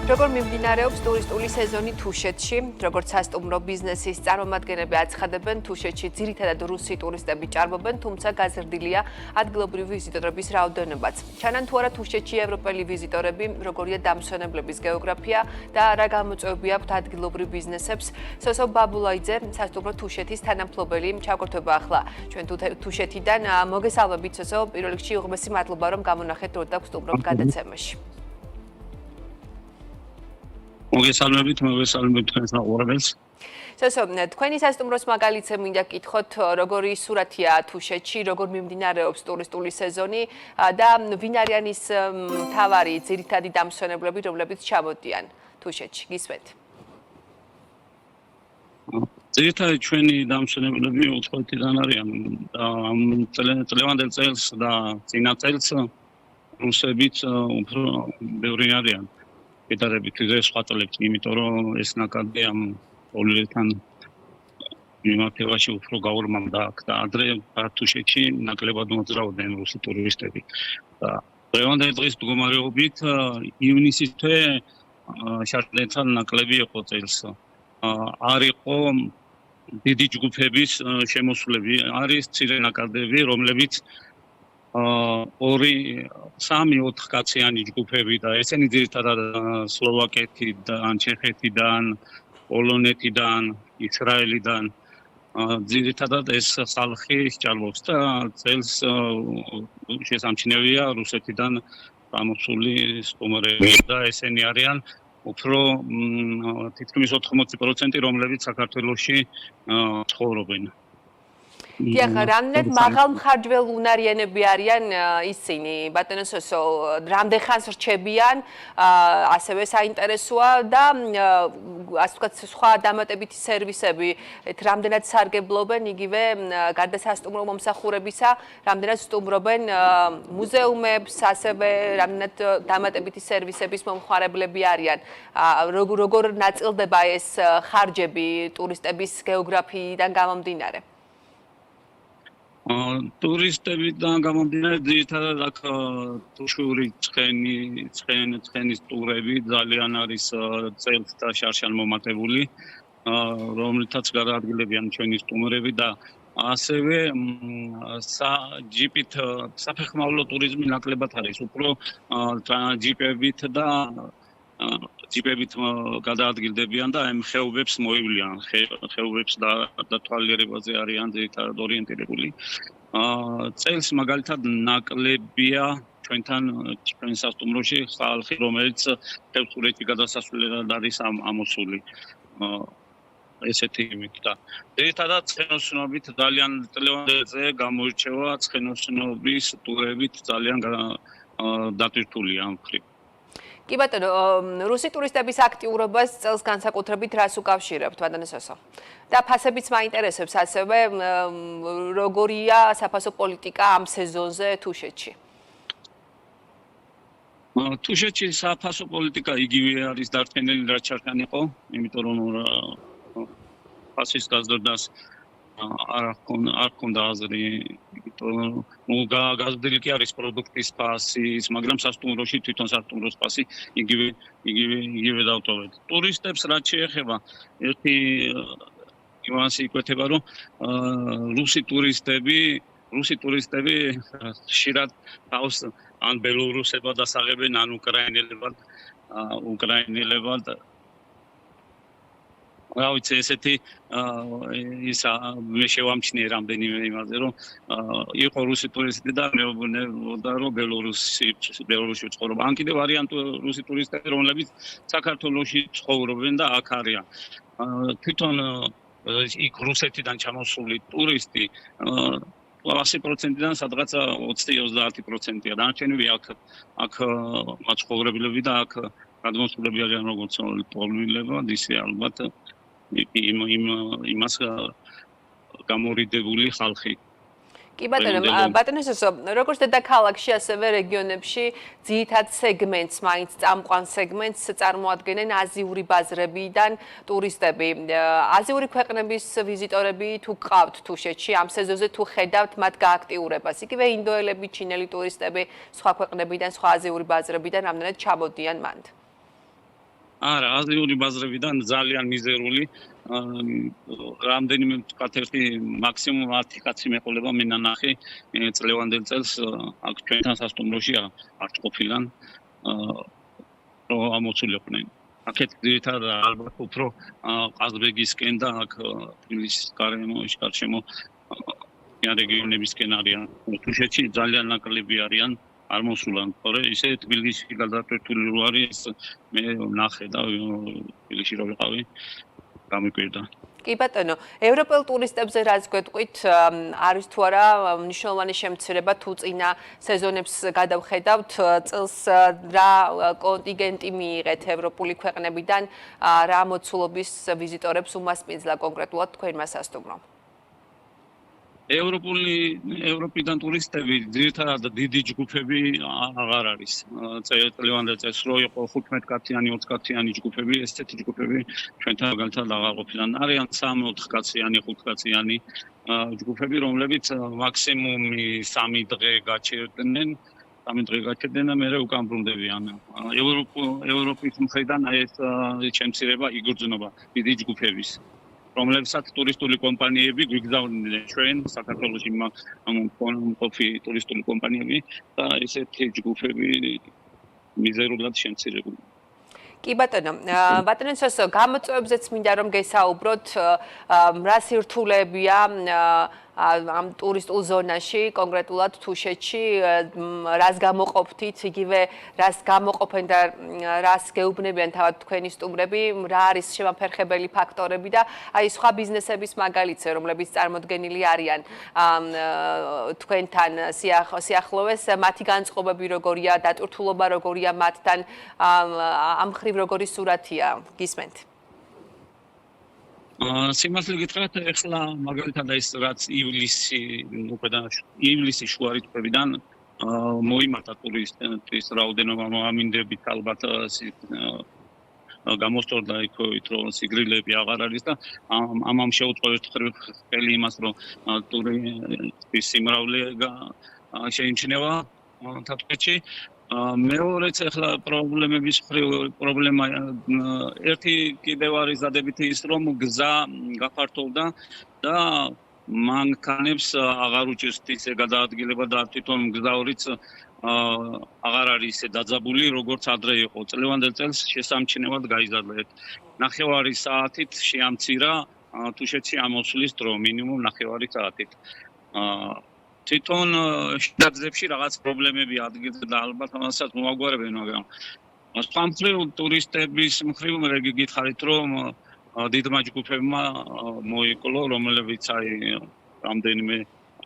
როგორ მიმდინარეობს ტურისტული სეზონი თუშეთში, როგორც სასტუმრო ბიზნესის წარმომადგენლები აცხადებენ, თუშეთში ძირითადად რუსი ტურისტები ჭარბობენ, თუმცა გაზრდილია ადგილობრივი ვიზიტორების რაოდენობაც. ჩანან თუ არა თუშეთში ევროპელი ვიზიტორები, როგორია დამსვენებლების გეოგრაფია და რა გამოწვევები აქვთ ადგილობრივ ბიზნესებს. სოსო ბაბულაიძე, სასტუმრო თუშეთის თანამფლობელი, ჩაგვერთვება ახლა ჩვენ თუშეთიდან. მოგესალმებით სოსო, პირველ რიგში უღმესი მადლობა რომ გამონახეთ დრო და გსტუმრობთ გადაცემაში. მოგესალმებით თქვენს მაყურებელს. სოსო, თქვენი სასტუმროს მაგალითზე მინდა გკითხოთ, როგორი სურათია თუშეთში, როგორ მიმდინარეობს ტურისტული სეზონი და ვინ არიან ის მთავარი ძირითადი დამსვენებლები, რომლებიც ჩამოდიან თუშეთში? გისმენთ. ძირითადად ჩვენი დამსვენებლები უცხოეთიდან არიან და წლევანდელ წელს და წინა წელს რუსებიც უფრო ბევრი არიან. Პედარებით ვიდრე სხვა წლებში, იმიტომ რომ ეს ნაკადი ამ პოლიეთან მიმართებაში უფრო გაორმაგდა აქ და ადრე თუშეთში ნაკლებად მოძრაობდნენ რუსი ტურისტები. და დღევანდელ დღის მდგომარეობით ივნისის თვე შარდენთან ნაკლები იყო წელს. არ იყო დიდი ჯგუფების შემოსვლები, არის მცირე ნაკადები, რომლებიც 2-3-4 კაციანი ჯგუფები და ესენი ძირითადად სლოვაკეთიდან, ჩეხეთიდან, პოლონეთიდან, ისრაელიდან ძირითადად ეს ხალხი სჭარბობს და წელს შესამჩნევია რუსეთიდან გამოსული სტუმრები და ესენი არიან უფრო თითქმის 80%, რომლებიც საქართველოში ცხოვრობენ. დიახ, რამდენად მაღალმხარჯველ უნარიანები არიან ისინი, ბატონო სოსო, რამდენ ხანს რჩებიან, ასევე საინტერესოა და ასე ვთქვათ, სხვა დამატებითი სერვისები, რამდენად სარგებლობენ იგივე გარდა სასტუმრო მომსახურებისა, რამდენად სტუმრობენ მუზეუმებს, ასევე რამდენად დამატებითი სერვისების მომხმარებლები არიან. როგორ ნაწილდება ეს ხარჯები ტურისტების გეოგრაფიიდან გამომდინარე? ტურისტებიდან გამომდინარე ძირითადად აქ თუშური ცხენის ტურები ძალიან არის წელს და შარშან მომატებული, რომლითაც გადაადგილებიან ჩვენი სტუმრები და ასევე ჯიპით საფეხმავლო ტურიზმი ნაკლებად არის, უფრო ჯიპებით გადაადგილდებიან და ამ ხეობებს მოივლიან, ხეობებს და თვალიერებაზე არიან ძირითადად ორიენტირებული. წელს მაგალითად ნაკლებია ჩვენთან სასტუმროში ხალხი, რომელიც ხევსურეთში გადასასვლელად არის ამოსული. ესეთი იმით და ძირითადად ცხენოსნობით ძალიან წლევანდელზე გამოირჩევა ცხენოსნობის ტურებით ძალიან დატვირთულია ამ მხრივ. კი ბატონო, რუსი ტურისტების აქტიურობას წელს განსაკუთრებით რას უკავშირებთ, ბატონო სოსო? და ფასებიც მაინტერესებს, ასევე როგორია საფასო პოლიტიკა ამ სეზონზე თუშეთში? თუშეთში საფასო პოლიტიკა იგივე არის დარჩენილი, რაც ჩარჩან იყო, იმიტომ რომ ფასის გაზრდას არ ჰქონდა აზრი, გაზრდილი კი არის პროდუქტის ფასის, მაგრამ სასტუმროში თვითონ სასტუმროს ფასი იგივე დავტოვეთ. ტურისტებს რაც შეეხება, ერთი იმას იკვეთება, რომ რუსი ტურისტები ხშირად თავს ან ბელორუსებად ასაღებენ, ან უკრაინელებად რა ვიცი, ესეთი მე შევამჩნიე რამდენიმე იმაზე, რომ იყო რუსი ტურისტი და მეუბნებოდა, რომ ბელორუსში ცხოვრობ. ან კიდევ არიან რუსი ტურისტები, რომლებიც საქართველოში ცხოვრობენ და აქ არიან. თვითონ იქ რუსეთიდან ჩამოსული ტურისტი 100%-დან სადღაცა 20-30%-ია. დანარჩენები აქ მაცხოვრებლები და აქ გადმოსულები არიან, როგორც პოლონელებად, ისე ალბათ იმას გამორიდებული ხალხი. კი ბატონო სოსო, როგორც დედაქალაქში, ასევე რეგიონებში ძირითად სეგმენტს, მაინც წამყვან სეგმენტს წარმოადგენენ აზიური ბაზრებიდან ტურისტები. აზიური ქვეყნების ვიზიტორები თუ გყავთ თუშეთში, ამ სეზონზე თუ ხედავთ მათ გააქტიურებას, იგივე ინდოელები, ჩინელი ტურისტები, სხვა ქვეყნებიდან, სხვა აზიური ბაზრებიდან რამდენად ჩამოდიან მანდ? არა, აზიური ბაზრებიდან ძალიან მიზერული რამდენიმე თქვათ ერთი მაქსიმუმ 10 კაცი მეყოლება მე ნანახი წლევანდელ წელს აქ ჩვენთან სასტუმროში არ ყოფილან რომ ამოცულიყვნენ. აქეთ ძირითადად ალბათ უფრო ყაზბეგისკენ და აქ თბილისის გარშემო რეგიონებისკენ არიან. თუშეთში ძალიან ნაკლები არიან არ მოსულან, თორე ისე თბილისში გადატვირთული რო არის მე ნახე და თბილისში რო ვიყავი გამიკვირდა. კი ბატონო, ევროპელ ტურისტებზე რაც გვეტყვით, არის თუ არა მნიშვნელოვანი შემცირება თუ წინა სეზონებს გადავხედავთ, წელს რა კონტინგენტი მიიღეთ ევროპული ქვეყნებიდან, რა მოცულობის ვიზიტორებს უმასპინძლა კონკრეტულად თქვენმა სასტუმრომ? ევროპიდან ტურისტები ძირითადად დიდი ჯგუფები აღარ არის. წლევანდელ წელს რო იყო 15 კაციანი, 20 კაციანი ჯგუფები, ესეთი ჯგუფები ჩვენთან მაგალითად აღარ ყოფილან. არიან 3-4 კაციანი, 5 კაციანი ჯგუფები, რომლებიც მაქსიმუმი 3 დღე გაჩერდნენ. 3 დღე გაჩერდნენ და მერე უკან ბრუნდებიან. ევროპის მხრიდან ეს შემცირება იგრძნობა დიდი ჯგუფების. რომლებსაც ტურისტული კომპანიები გვიგზავნიდნენ ჩვენ საქართველოში მყოფი ტურისტული კომპანიები და ესეთი ჯგუფები მიზერულად შემცირებული. კი ბატონო, ბატონო სოსო, გამოწვევებზეც მინდა რომ გესაუბროთ, რა სირთულეებია ამ ტურისტულ ზონაში, კონკრეტულად თუშეთში, რას გამოყოფთით, იგივე რას გამოყოფენ და რას გეუბნებიან თავად თქვენი სტუმრები, რა არის შემაფერხებელი ფაქტორები და აი სხვა ბიზნესების მაგალითზე, რომლებიც წარმოდგენილი არიან თქვენთან სიახლოვეს, მათი განწყობები როგორია, დატვირთულობა როგორია მათთან, ამ ხრივ როგორი სურათია, გისმენთ? სიმართლე გითხრათ, ეხლა მაგალითად ეს რაც ივლისის შუა რიცხვებიდან მოიმართა ტურისტის რაოდენობა ამინდებით ალბათ გამოსწორდა იქით რომ სიგრილები აღარ არის და ამ შეუწყო ხელი იმას რომ ტურისტის სიმრავლე შეიმჩნევა თათქვეთში. მეორეც ახლა პრობლემების პრობლემა ერთი კიდევ არის დადებითი ის რომ გზა გაფართოვდა და მანქანებს აღარ უჭირთ ისე გადაადგილება და თვითონ მგზავრიც აღარ არის ისე დაძაბული როგორც ადრე იყო. წლევანდელ წელს შესამჩნევად გაიზარდა. 9 საათით შეამცირა თუშეთში ამოსვლის დრო მინიმუმ 9 საათით. თვითონ შტატებში რაღაც პრობლემები ადგილზე და ალბათ ამასაც მოაგვარებენ, მაგრამ სხვა მხრივ ტურისტების მხრივ მე გითხარით რომ დიდმა ჯგუფებმა მოიკლო, რომლებიც აი რამდენიმე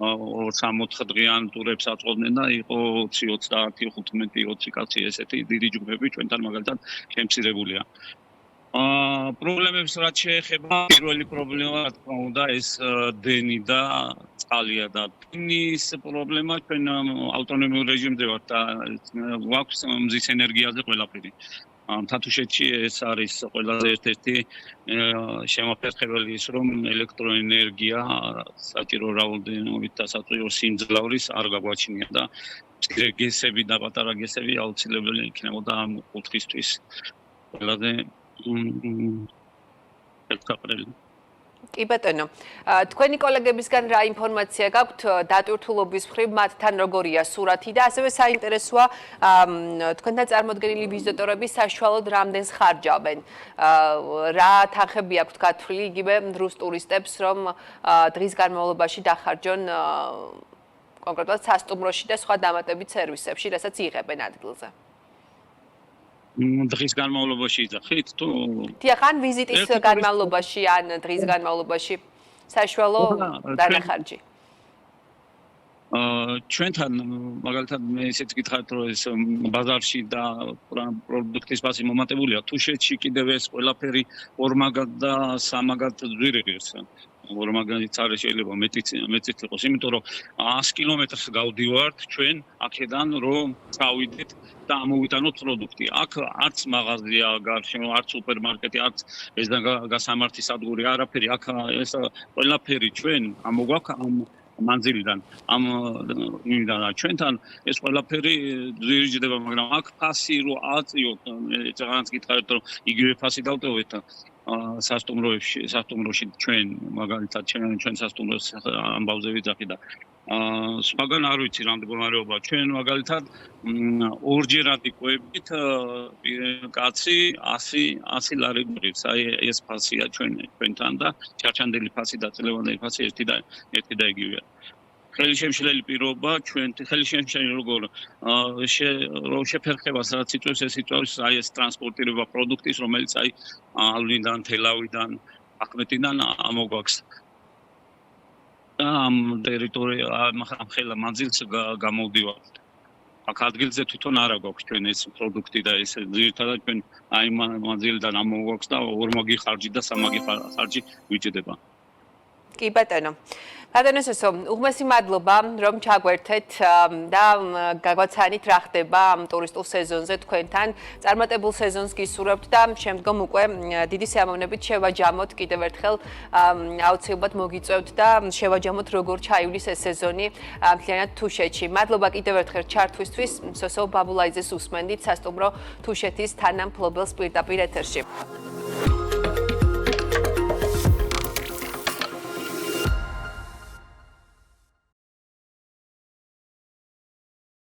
3-4 დღიან ტურებს აწყობდნენ და იყო 20, 30, 15, 20 კაცი ესეთი დიდი ჯგუფები ჩვენთან მაგალითად შემცირებულია. პრობლემებს რაც შეეხება, პირველი პრობლემა რა თქმა უნდა ეს დენი და წყალია და დენის პრობლემა ჩვენ ავტონომიურ რეჟიმზე ვართ და გვაქვს მზის ენერგიაზე ყველაფერი. თათუშეთში ეს არის ყველაზე ერთ-ერთი შემაფერხებელი ის რომ ელექტროენერგია საჭირო რაოდენობით და საწვიო სიმძლავრის არ გაგვაჩნია და გესები და პატარა გესები აუცილებელი იქნებოდა ამ კუთხისთვის. ყველაზე ეკაპრელი. კი ბატონო, თქვენი კოლეგებისგან რა ინფორმაცია გაქვთ დატვირთულობის მხრივ მათთან როგორია სურათი და ასევე საინტერესოა თქვენთან წარმოდგენილი ვიზიტორები საშუალოდ რამდენს ხარჯავენ. რა თანხები აქვთ გათვლილი იგივე რუს ტურისტებს რომ დღის განმავლობაში დახარჯონ კონკრეტულად სასტუმროში და სხვა დამატებით სერვისებში, რასაც იღებენ ადგილზე. დღის განმავლობაში იძახით თუ დიახ, ან ვიზიტის განმავლობაში, ან დღის განმავლობაში საშუალო დანახარჯი. ჩვენთან მაგალითად მე ისიც გითხარით რომ ეს ბაზარში და პროდუქტის ფასი მომატებულია. თუშეთში კიდევ ეს ყველაფერი ორმაგად და სამაგად ძვირიღებს. ორმაგადიც არ შეიძლება მეტიც იყოს, იმიტომ რომ 100 კილომეტრს გავდივართ ჩვენ აქედან რომ წავიდეთ და ამოვიტანოთ პროდუქტი. აქ არც მაღაზია გარშემო, არც სუპერმარკეტი, არც ეს გასამართი სადგური, არაფერი. აქ ეს ყველაფერი ჩვენ ამოგვაქვს ამ მანძილიდან ამ იმიდან ჩვენთან ეს ყველაფერი ძირიჯდება, მაგრამ აქ ფასი რო აწიოთ, რაღაც გითხარით რომ იგივე ფასი დავტოვეთ სასტუმროში ჩვენ მაგალითად ჩვენ სასტუმროს ამბავზე ვიძახი და სხვაგან არ ვიცი რა მდგომარეობა ჩვენ მაგალითად ორჯერად იყვებით კაცი 100 ლარი გვიღებს აი ეს ფასია ჩვენთან და ჩარჩანდელი ფასი და წლევანდელი ფასი ერთი და იგივეა ხელშემშლელი პირობა ჩვენ ხელშემშლელი როგორ შეფერხებას რაც იწვევს ეს იწვევს აი ეს ტრანსპორტირება პროდუქტის რომელიც აი ალვინიდან თელავიდან ახმეტიდან ამოგვაქვს ამ ტერიტორია ამ ხელა მანძილს გამოვდივართ აქ ადგილზე თვითონ არა გვაქვს ჩვენ ეს პროდუქტი და ეს ძირითადად ჩვენ აი მანძილიდან ამოგვაქვს და ორმაგი ხარჯი და სამაგი ხარჯი ვიჭდება კი ბატონო ბატონო უღმესი მადლობა რომ ჩაგვერთეთ და გაგვაცანით რა ხდება ამ ტურისტულ სეზონზე თქვენთან წარმატებულ სეზონს გისურვებთ და შემდგომ უკვე დიდი სიამოვნებით შევაჯამოთ კიდევ ერთხელ აუცილებლად მოგიწევთ და შევაჯამოთ როგორ ჩაივლის ეს სეზონი მთლიანად თუშეთში მადლობა კიდევ ერთხელ ჩართვისთვის სოსო ბაბულაიძეს უსმენდით სასტუმრო თუშეთის თანამფლობელს პირდაპირ ეთერში